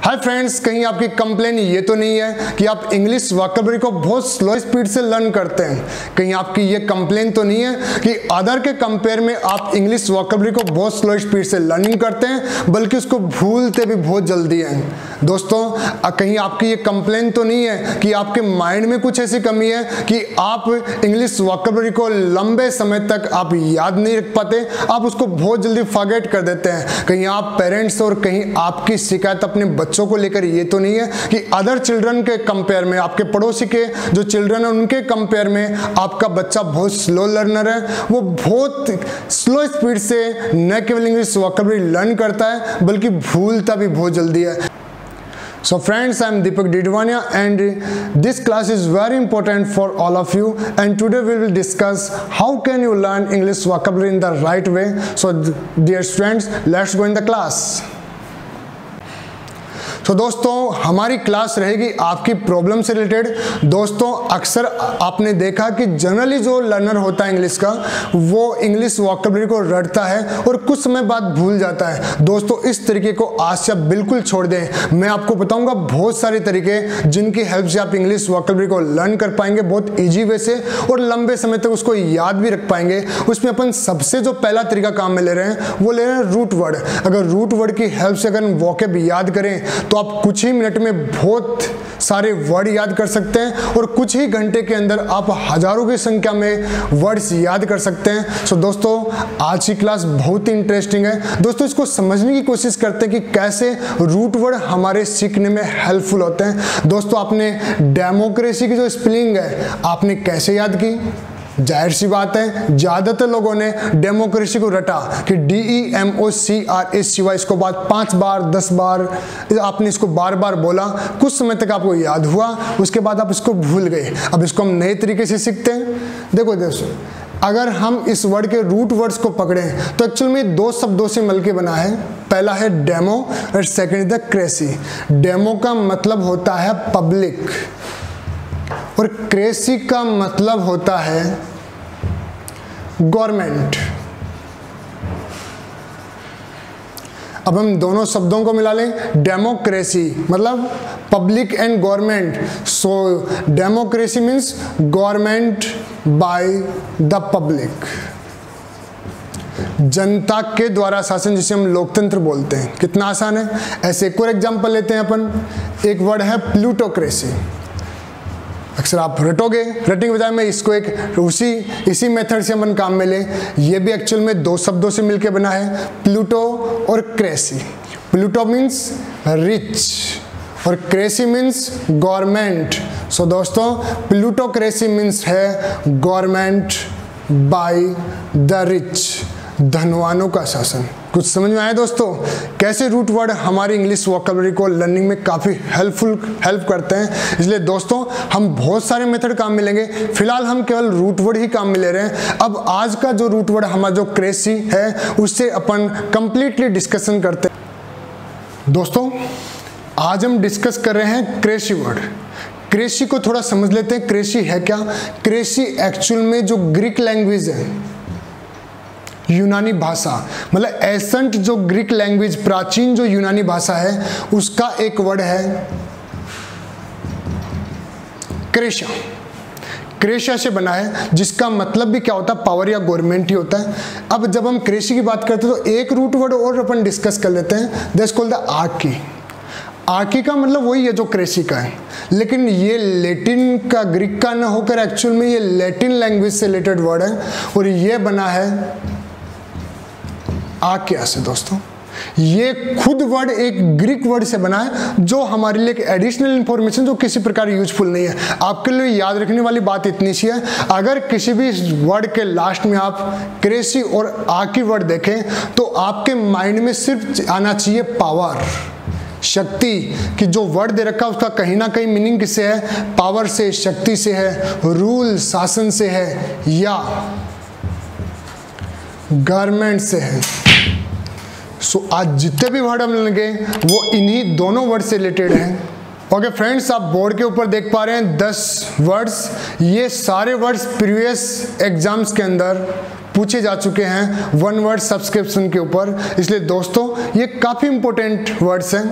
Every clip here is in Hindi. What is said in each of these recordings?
हाय फ्रेंड्स, कहीं आपकी कंप्लेन ये तो नहीं है कि आप इंग्लिश वोकैबुलरी को बहुत स्लो स्पीड से लर्न करते हैं। कहीं आपकी ये कंप्लेन तो नहीं है कि अदर के कंपेयर में आप इंग्लिश वोकैबुलरी को बहुत स्लो स्पीड से लर्निंग करते हैं, बल्कि उसको भूलते भी बहुत जल्दी हैं। दोस्तों, कहीं आपकी ये कंप्लेन तो नहीं है कि आपके माइंड में कुछ ऐसी कमी है कि आप इंग्लिश वोकैबुलरी को लंबे समय तक आप याद नहीं रख पाते, आप उसको बहुत जल्दी फॉरगेट कर देते हैं। कहीं आप पेरेंट्स और कहीं आपकी शिकायत अपने बच्चों को लेकर ये तो नहीं है कि अदर चिल्ड्रन के कंपेयर में, आपके पड़ोसी के जो चिल्ड्रन है उनके कंपेयर में आपका बच्चा बहुत स्लो लर्नर है, वो बहुत स्लो स्पीड से न केवल इंग्लिश वोकैबुलरी लर्न करता है बल्कि भूलता भी बहुत जल्दी है। So friends, I am Deepak Didwania and this class is very important for all of you, and today we will discuss how can you learn English vocabulary in the right way. So dear students, let's go in the class. तो दोस्तों, हमारी क्लास रहेगी आपकी प्रॉब्लम से रिलेटेड। दोस्तों, अक्सर आपने देखा कि जनरली जो लर्नर होता है इंग्लिश का, वो इंग्लिश वोकैबुलरी को रटता है और कुछ समय बाद भूल जाता है। दोस्तों, इस तरीके को आज से आप बिल्कुल छोड़ दें। मैं आपको बताऊंगा बहुत सारे तरीके जिनकी हेल्प से आप इंग्लिश वोकैबुलरी को लर्न कर पाएंगे बहुत ईजी वे से और लंबे समय तक उसको याद भी रख पाएंगे। उसमें अपन सबसे जो पहला तरीका काम में ले रहे हैं वो ले रहे हैं रूट वर्ड। अगर रूट वर्ड की हेल्प से अगर वोकैब याद करें तो आप कुछ ही मिनट में बहुत सारे वर्ड याद कर सकते हैं और कुछ ही घंटे के अंदर आप हजारों की संख्या में वर्ड्स याद कर सकते हैं। सो दोस्तों, आज की क्लास बहुत ही इंटरेस्टिंग है। दोस्तों, इसको समझने की कोशिश करते हैं कि कैसे रूट वर्ड हमारे सीखने में हेल्पफुल होते हैं। दोस्तों, आपने डेमोक्रेसी की जो स्पेलिंग है आपने कैसे याद की? जाहिर सी बात है, ज्यादातर लोगों ने डेमोक्रेसी को रटा कि DEMOCRACY, इसको बाद 5 बार 10 बार आपने इसको बार बार बोला, कुछ समय तक आपको याद हुआ, उसके बाद आप इसको भूल गए। अब इसको हम नए तरीके से सीखते हैं। देखो दोस्तों, अगर हम इस वर्ड के रूट वर्ड्स को पकड़ें तो एक्चुअल में 2 शब्दों से मिलकर बना है। पहला है डेमो और सेकंड द क्रेसी। डेमो का मतलब होता है पब्लिक और क्रेसी का मतलब होता है गवर्नमेंट। अब हम दोनों शब्दों को मिला लें। डेमोक्रेसी मतलब public and government. So democracy means government by the public, जनता के द्वारा शासन, जिसे हम लोकतंत्र बोलते हैं। कितना आसान है। ऐसे एक और एग्जांपल लेते हैं अपन। एक वर्ड है प्लूटोक्रेसी। अक्सर आप रटोगे, रटने के बजाय मैं इसको एक इसी मेथड से अपन काम में ले। ये भी एक्चुअल में 2 शब्दों से मिलकर बना है, प्लूटो और क्रेसी। प्लूटो मीन्स रिच और क्रेसी मीन्स गवर्नमेंट। सो दोस्तों, प्लूटोक्रेसी मीन्स है गवर्नमेंट बाय द रिच, धनवानों का शासन। कुछ समझ में आया दोस्तों, कैसे रूट वर्ड हमारी इंग्लिश वोकैबुलरी को लर्निंग में काफ़ी हेल्प करते हैं। इसलिए दोस्तों, हम बहुत सारे मेथड काम में लेंगे, फिलहाल हम केवल रूट वर्ड ही काम में ले रहे हैं। अब आज का जो रूट वर्ड हमारा जो क्रेसी है उससे अपन कंप्लीटली डिस्कशन करते हैं। दोस्तों, आज हम डिस्कस कर रहे हैं क्रेसी वर्ड। क्रेसी को थोड़ा समझ लेते हैं। क्रेसी है क्या? क्रेसी एक्चुअल में जो ग्रीक लैंग्वेज है, यूनानी भाषा, मतलब एसेंट जो ग्रीक लैंग्वेज, प्राचीन जो यूनानी भाषा है, उसका एक वर्ड है क्रेशा। क्रेशा से बना है, जिसका मतलब भी क्या होता है? पावर या गवर्नमेंट ही होता है। अब जब हम क्रेसी की बात करते हैं तो एक रूट वर्ड और अपन डिस्कस कर लेते हैं, that's called the Archie. Archie का मतलब वही है जो क्रेसी का है, लेकिन ये लैटिन का, ग्रीक का न होकर एक्चुअल में ये लैटिन लैंग्वेज से रिलेटेड वर्ड है और ये बना है आकिया से। दोस्तों, ये खुद वर्ड एक ग्रीक वर्ड से बना है, जो हमारे लिए एक एडिशनल इंफॉर्मेशन जो किसी प्रकार यूजफुल नहीं है। आपके लिए याद रखने वाली बात इतनी सी है, अगर किसी भी वर्ड के लास्ट में आप क्रेसी और आकी वर्ड देखें तो आपके माइंड में सिर्फ आना चाहिए पावर, शक्ति। कि जो वर्ड दे रखा है उसका कहीं ना कहीं मीनिंग किससे है? पावर से, शक्ति से है, रूल, शासन से है या गवर्नमेंट से है। सो आज जितने भी वर्ड हम लेंगे वो इन्हीं दोनों वर्ड से रिलेटेड हैं। ओके फ्रेंड्स, आप बोर्ड के ऊपर देख पा रहे हैं 10 वर्ड्स। ये सारे वर्ड्स प्रीवियस एग्जाम्स के अंदर पूछे जा चुके हैं 1 वर्ड सब्सक्रिप्शन के ऊपर, इसलिए दोस्तों ये काफ़ी इंपॉर्टेंट वर्ड्स हैं।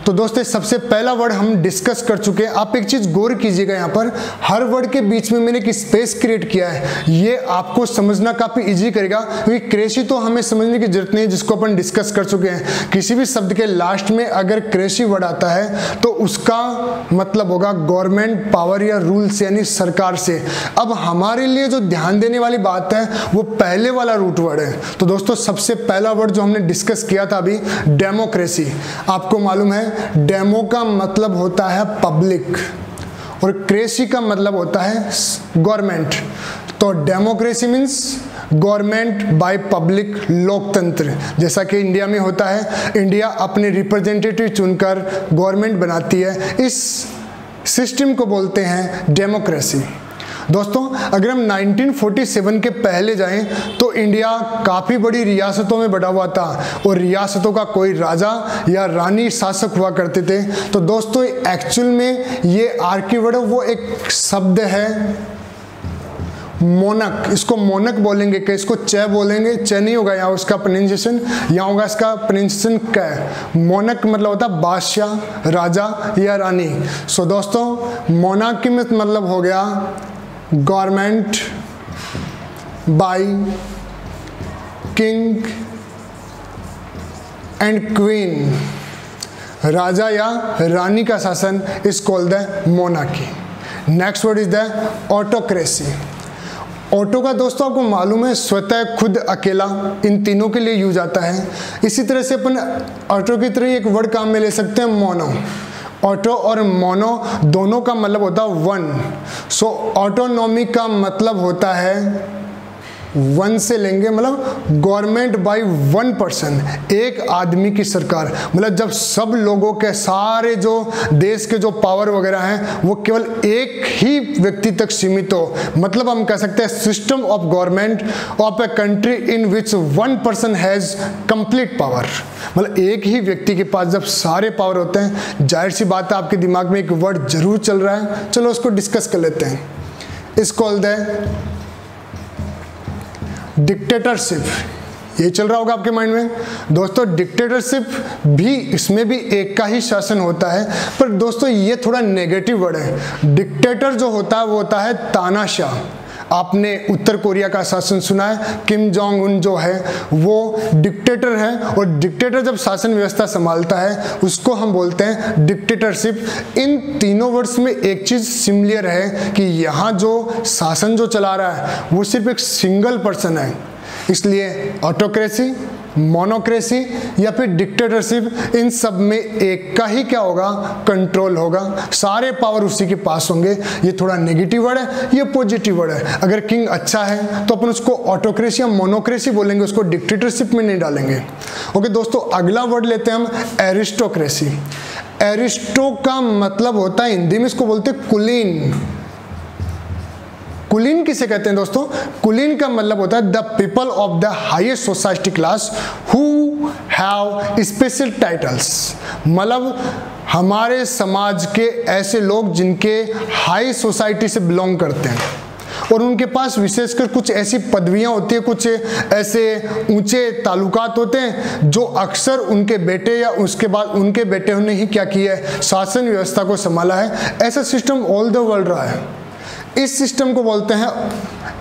तो दोस्तों सबसे पहला वर्ड हम डिस्कस कर चुके हैं। आप एक चीज गौर कीजिएगा, यहाँ पर हर वर्ड के बीच में मैंने एक स्पेस क्रिएट किया है, ये आपको समझना काफी इजी करेगा, क्योंकि कृषि तो हमें समझने की जरूरत नहीं है, जिसको अपन डिस्कस कर चुके हैं। किसी भी शब्द के लास्ट में अगर कृषि वर्ड आता है तो उसका मतलब होगा गवर्नमेंट पावर या रूल्स, यानी सरकार से। अब हमारे लिए जो ध्यान देने वाली बात है वो पहले वाला रूट वर्ड है। तो दोस्तों सबसे पहला वर्ड जो हमने डिस्कस किया था अभी, डेमोक्रेसी। आपको मालूम है डेमो का मतलब होता है पब्लिक और क्रेसी का मतलब होता है गवर्नमेंट। तो democracy means government by public, लोकतंत्र, जैसा कि इंडिया में होता है। इंडिया अपने रिप्रेजेंटेटिव चुनकर गवर्नमेंट बनाती है, इस सिस्टम को बोलते हैं डेमोक्रेसी। दोस्तों अगर हम 1947 के पहले जाएं तो इंडिया काफ़ी बड़ी रियासतों में बटा हुआ था और रियासतों का कोई राजा या रानी शासक हुआ करते थे। तो दोस्तों एक्चुअल में ये आर्कीवर्ड वो एक शब्द है मोनक, इसको मोनक बोलेंगे, क्या इसको च बोलेंगे, च नहीं होगा यहाँ उसका प्रोनाउंसिएशन, यहाँ होगा इसका प्रोनाउंसिएशन क। मोनक मतलब होता है बादशाह, राजा या रानी। सो दोस्तों मोनार्की में मतलब हो गया government by king and queen, राजा या रानी का शासन is called the monarchy. Next word is the autocracy. Auto का दोस्तों आपको मालूम है स्वतः, खुद, अकेला, इन तीनों के लिए यूज आता है। इसी तरह से अपन ऑटो की तरह एक वर्ड काम में ले सकते हैं मोनो। ऑटो और मोनो दोनों का मतलब होता है वन। सो ऑटोनॉमी का मतलब होता है वन से लेंगे, मतलब गवर्नमेंट बाय वन पर्सन, एक आदमी की सरकार। मतलब जब सब लोगों के सारे जो देश के जो पावर वगैरह हैं वो केवल एक ही व्यक्ति तक सीमित हो, मतलब हम कह सकते हैं system of government of a country in which one person has complete power. मतलब एक ही व्यक्ति के पास जब सारे पावर होते हैं, जाहिर सी बात है आपके दिमाग में एक वर्ड जरूर चल रहा है, चलो उसको डिस्कस कर लेते हैं। इस कॉल्ड द डिक्टेटरशिप। ये चल रहा होगा आपके माइंड में। दोस्तों डिक्टेटरशिप भी, इसमें भी एक का ही शासन होता है, पर दोस्तों ये थोड़ा नेगेटिव वर्ड है। डिक्टेटर जो होता है वो होता है तानाशाह। आपने उत्तर कोरिया का शासन सुना है, किम जोंग उन जो है वो डिक्टेटर है, और डिक्टेटर जब शासन व्यवस्था संभालता है उसको हम बोलते हैं डिक्टेटरशिप। इन तीनों वर्ड्स में एक चीज सिमिलर है कि यहाँ जो शासन जो चला रहा है वो सिर्फ एक सिंगल पर्सन है, इसलिए ऑटोक्रेसी, मोनोक्रेसी या फिर डिक्टेटरशिप, इन सब में एक का ही क्या होगा, कंट्रोल होगा, सारे पावर उसी के पास होंगे। ये थोड़ा नेगेटिव वर्ड है, ये पॉजिटिव वर्ड है। अगर किंग अच्छा है तो अपन उसको ऑटोक्रेसी या मोनोक्रेसी बोलेंगे, उसको डिक्टेटरशिप में नहीं डालेंगे। ओके दोस्तों अगला वर्ड लेते हैं हम एरिस्टोक्रेसी। एरिस्टो का मतलब होता है हिंदी में इसको बोलते हैं कुलीन। कुलीन किसे कहते हैं दोस्तों? कुलीन का मतलब होता है the people of the highest society class who have special titles. मतलब हमारे समाज के ऐसे लोग जिनके हाई सोसाइटी से बिलोंग करते हैं और उनके पास विशेषकर कुछ ऐसी पदवियां होती है, कुछ ऐसे ऊंचे ताल्लुकात होते हैं जो अक्सर उनके बेटे या उसके बाद उनके बेटे ने ही क्या किया है, शासन व्यवस्था को संभाला है। ऐसा सिस्टम ऑल द वर्ल्ड रहा है। इस सिस्टम को बोलते हैं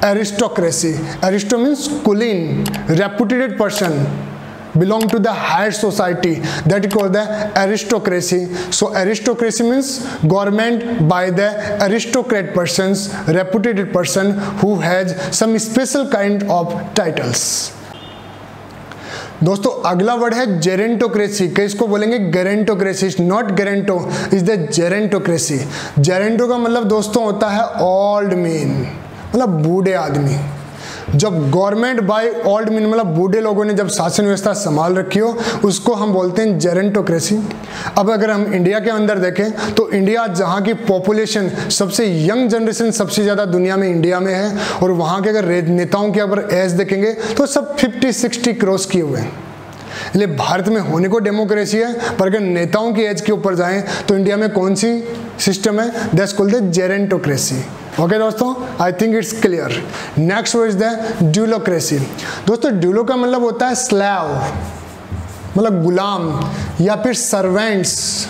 एरिस्टोक्रेसी। एरिस्टो मीन्स कुलीन, reputed person belong to the higher society, that is called the aristocracy. So aristocracy means government by the aristocrat persons, reputed person who has some special kind of titles. दोस्तों अगला वर्ड है जेरेंटोक्रेसी। किसको बोलेंगे? Gerontocracy. Not geronto, is the gerontocracy. Geronto का मतलब दोस्तों होता है ओल्ड मैन, मतलब बूढ़े आदमी। जब गवर्नमेंट बाय ओल्ड मैन मतलब बूढ़े लोगों ने जब शासन व्यवस्था संभाल रखी हो उसको हम बोलते हैं जेरेंटोक्रेसी। अब अगर हम इंडिया के अंदर देखें तो इंडिया जहाँ की पॉपुलेशन सबसे यंग जनरेशन सबसे ज़्यादा दुनिया में इंडिया में है, और वहाँ के अगर नेताओं की अगर एज देखेंगे तो सब 50-60 क्रॉस किए हुए हैं। इसलिए भारत में होने को डेमोक्रेसी है, पर अगर नेताओं की एज के ऊपर जाएं तो इंडिया में कौन सी सिस्टम है? That's called the gerontocracy. Okay दोस्तों, I think it's clear. Next word is the doulocracy. दोस्तों ड्यूलो का मतलब होता है स्लैव, मतलब गुलाम, या फिर सर्वेंट्स,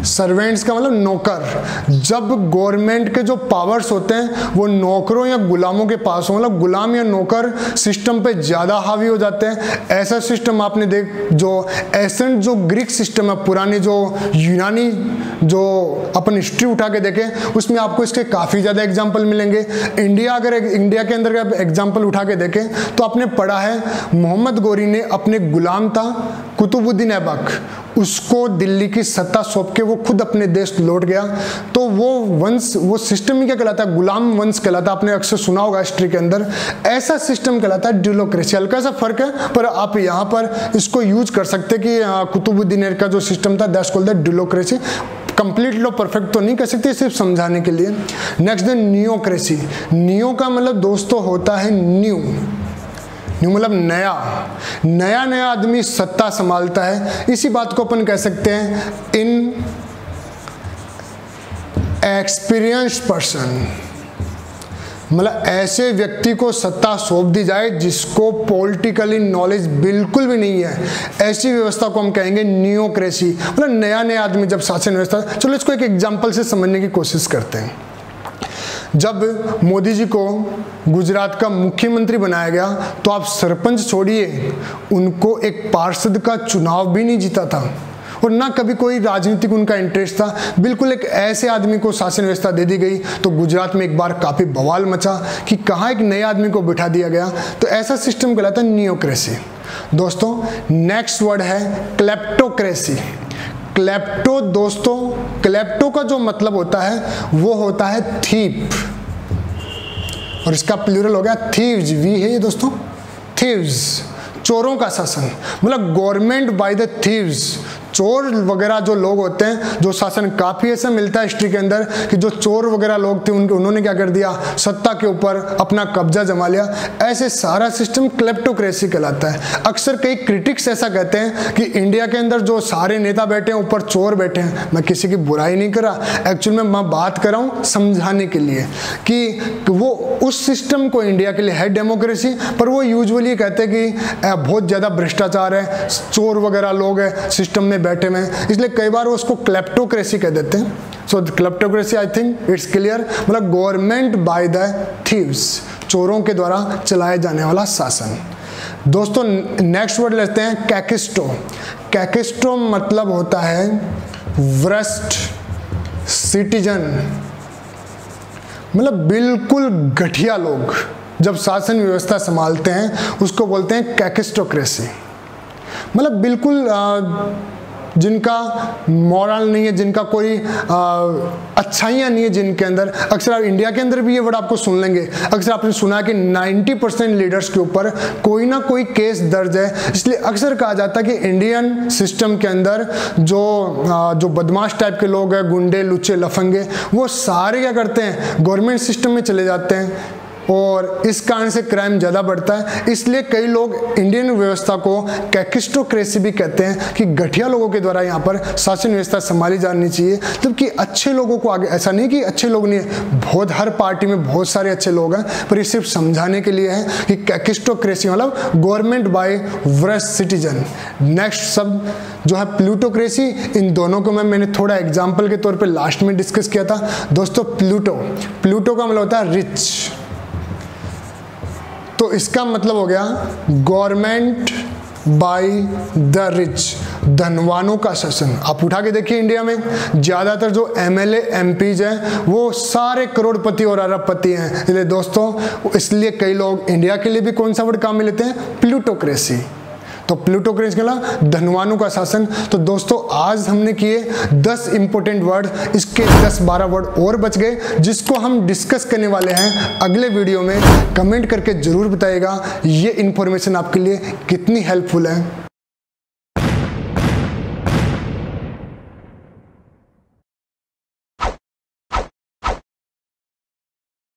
सर्वेंट्स का मतलब नौकर। जब गवर्नमेंट के जो पावर्स होते हैं वो नौकरों या गुलामों के पास हो, मतलब गुलाम या नौकर सिस्टम पे ज़्यादा हावी हो जाते हैं, ऐसा सिस्टम आपने जो एसेंट जो ग्रीक सिस्टम है, पुरानी जो यूनानी जो अपन हिस्ट्री उठा के देखें उसमें आपको इसके काफ़ी ज़्यादा एग्जाम्पल मिलेंगे। अगर इंडिया के अंदर का एग्जाम्पल उठा के देखें तो आपने पढ़ा है मोहम्मद गोरी ने अपने गुलाम था कुतुबुद्दीन ऐबक, उसको दिल्ली की सत्ता सौंप के वो खुद अपने देश लौट गया। तो वो वंश, वो सिस्टम ही क्या कहलाता है, गुलाम वंश कहलाता है। आपने अक्सर सुना होगा हिस्ट्री के अंदर, ऐसा सिस्टम कहलाता है डेमोक्रेसी। हल्का सा फर्क है पर आप यहाँ पर इसको यूज कर सकते कि कुतुबुद्दीन का जो सिस्टम था that's called the democracy. Complete low perfect तो नहीं कह सकते, सिर्फ समझाने के लिए। Next the नियोक्रेसी। नियो का मतलब दोस्तों होता है न्यू, न्यू मतलब नया, नया नया आदमी सत्ता संभालता है। इसी बात को अपन कह सकते हैं इन एक्सपीरियंस्ड पर्सन, मतलब ऐसे व्यक्ति को सत्ता सौंप दी जाए जिसको पॉलिटिकली नॉलेज बिल्कुल भी नहीं है, ऐसी व्यवस्था को हम कहेंगे नियोक्रेसी, मतलब नया नया आदमी जब शासन व्यवस्था। चलो इसको एक एग्जांपल से समझने की कोशिश करते हैं। जब मोदी जी को गुजरात का मुख्यमंत्री बनाया गया तो आप सरपंच छोड़िए, उनको एक पार्षद का चुनाव भी नहीं जीता था और ना कभी कोई राजनीतिक उनका इंटरेस्ट था। बिल्कुल एक ऐसे आदमी को शासन व्यवस्था दे दी गई तो गुजरात में एक बार काफ़ी बवाल मचा कि कहाँ एक नए आदमी को बिठा दिया गया। तो ऐसा सिस्टम कहलाता है नियोक्रेसी। दोस्तों नेक्स्ट वर्ड है क्लेप्टोक्रेसी। क्लेप्टो दोस्तों, क्लेप्टो का जो मतलब होता है वो होता है थीप, और इसका प्लूरल हो गया थीव्स, वी है ये दोस्तों, थीव्स, चोरों का शासन, मतलब गवर्नमेंट बाय द थीव्स। चोर वगैरह जो लोग होते हैं, जो शासन काफ़ी ऐसा मिलता है हिस्ट्री के अंदर कि जो चोर वगैरह लोग थे उन्होंने क्या कर दिया, सत्ता के ऊपर अपना कब्जा जमा लिया। ऐसे सारा सिस्टम क्लेप्टोक्रेसी कहलाता है। अक्सर कई क्रिटिक्स ऐसा कहते हैं कि इंडिया के अंदर जो सारे नेता बैठे हैं ऊपर चोर बैठे हैं। मैं किसी की बुराई नहीं कर रहा, एक्चुअल में मैं बात कर रहा हूँ समझाने के लिए कि वो उस सिस्टम को इंडिया के लिए है डेमोक्रेसी, पर वो यूजुअली कहते हैं कि बहुत ज़्यादा भ्रष्टाचार है, चोर वगैरह लोग हैं सिस्टम में बैठे में, इसलिए कई बार वो उसको क्लेप्टोक्रेसी कह देते हैं। So kleptocracy I think it's clear, मतलब गवर्नमेंट बाय द थीव्स, चोरों के द्वारा चलाए जाने वाला शासन। दोस्तों नेक्स्ट वर्ड लेते हैं कैकिस्टो। कैकिस्टो मतलब होता है वर्स्ट सिटीजन, मतलब बिल्कुल घटिया लोग जब शासन व्यवस्था संभालते हैं उसको बोलते हैं कैकिस्टोक्रेसी। मतलब बिल्कुल जिनका मॉरल नहीं है, जिनका कोई अच्छाइयाँ नहीं है जिनके अंदर। अक्सर आप इंडिया के अंदर भी ये वर्ड आपको सुन लेंगे। अक्सर आपने सुना है कि 90% लीडर्स के ऊपर कोई ना कोई केस दर्ज है। इसलिए अक्सर कहा जाता है कि इंडियन सिस्टम के अंदर जो बदमाश टाइप के लोग हैं, गुंडे लुच्चे लफंगे, वो सारे क्या करते हैं, गवर्नमेंट सिस्टम में चले जाते हैं और इस कारण से क्राइम ज़्यादा बढ़ता है। इसलिए कई लोग इंडियन व्यवस्था को कैकिस्टोक्रेसी भी कहते हैं कि घटिया लोगों के द्वारा यहाँ पर शासन व्यवस्था संभाली जानी चाहिए, जबकि अच्छे लोगों को आगे, ऐसा नहीं कि अच्छे लोग नहीं है, बहुत हर पार्टी में बहुत सारे अच्छे लोग हैं, पर ये सिर्फ समझाने के लिए है कि कैकिस्टोक्रेसी मतलब government bye worst citizen. Next शब्द जो है प्लूटोक्रेसी। इन दोनों को मैंने थोड़ा एग्जाम्पल के तौर पर लास्ट में डिस्कस किया था। दोस्तों प्लूटो का मतलब होता है रिच, तो इसका मतलब हो गया गवर्नमेंट बाय द रिच, धनवानों का शासन। आप उठा के देखिए इंडिया में ज्यादातर जो एमएलए एमपीज हैं वो सारे करोड़पति और अरबपति हैं। इसलिए दोस्तों इसलिए कई लोग इंडिया के लिए भी कौन सा वर्ड काम में लेते हैं, प्लूटोक्रेसी। तो प्लूटोक्रेसी का धनवानों का शासन। तो दोस्तों आज हमने किए 10 इंपॉर्टेंट वर्ड, इसके 10-12 वर्ड और बच गए जिसको हम डिस्कस करने वाले हैं अगले वीडियो में। कमेंट करके जरूर बताइएगा ये इन्फॉर्मेशन आपके लिए कितनी हेल्पफुल है।